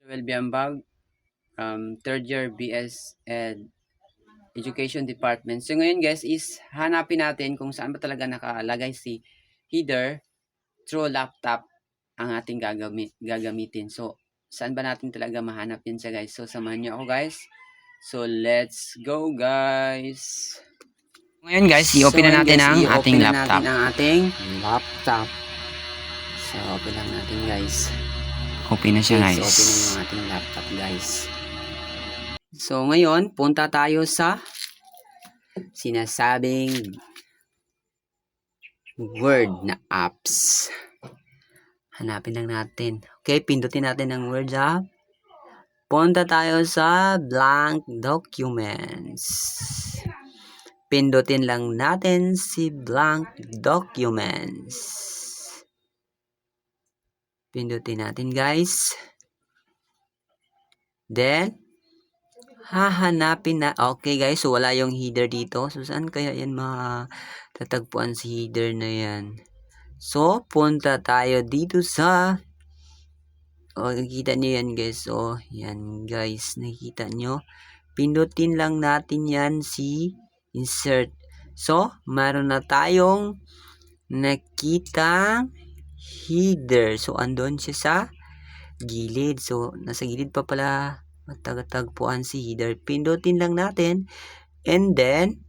Joel Biambag, third year BS Ed Education Department. So ngayon guys is hanapin natin kung saan ba talaga nakalagay si header through laptop ang ating gagamitin. So saan ba natin talaga mahanap yan siya guys? So samahan niyo ako guys. So let's go guys. Ngayon guys, i-open na natin ang ating laptop. So open lang natin guys. Open na siya guys. So open na yung ating laptop guys. So ngayon, punta tayo sa sinasabing Word na apps. Hanapin lang natin. Okay, pindutin natin ang Word app. Punta tayo sa blank documents. Pindutin lang natin si blank documents. Pindutin natin guys. Then, hahanapin na. Okay guys, so wala yung header dito. So saan kaya yan matatagpuan si header na yan? So, punta tayo dito sa nakikita nyo yan guys. So, yan guys, nakikita nyo. Pindutin lang natin yan si insert. So, meron na tayong nakita header. So, andon siya sa gilid. So, nasa gilid pa pala matagpuan si header. Pindutin lang natin. And then,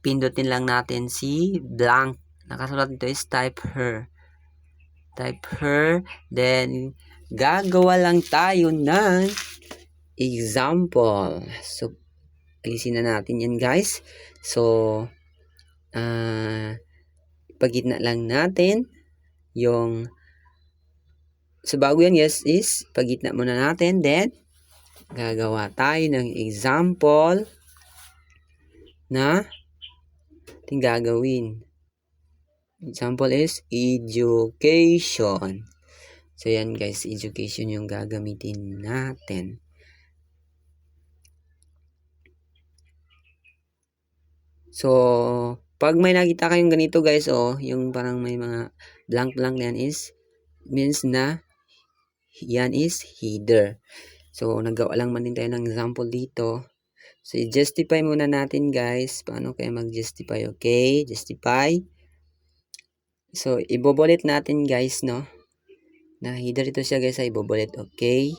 pindutin lang natin si blank. Nakasulat nito is type her. Type her. Then, gagawa lang tayo ng example. So, alisin na natin yan guys. So, pagitna lang natin yung so bago yan yes is pagitna muna natin, then gagawa tayo ng example na ating gagawin. Example is education. So yan guys, education yung gagamitin natin. So pag may nakita kayong ganito guys, yung parang may mga blank na yan is means na yan is header. So, nagawa lang man din tayo ng example dito. So, i-justify muna natin guys. Paano kaya mag-justify? Okay, justify. So, ibobolet natin guys, no? Na header ito siya guys, ibobolet. Okay.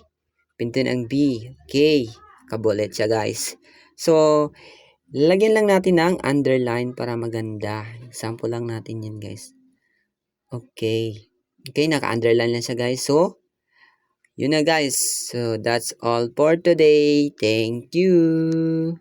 Pintuin ang B. Okay. Kabolet siya guys. So, lagyan lang natin ng underline para maganda. Example lang natin yan guys. Okay. Okay, naka-underline lang siya guys. So, yun na guys. So, that's all for today. Thank you.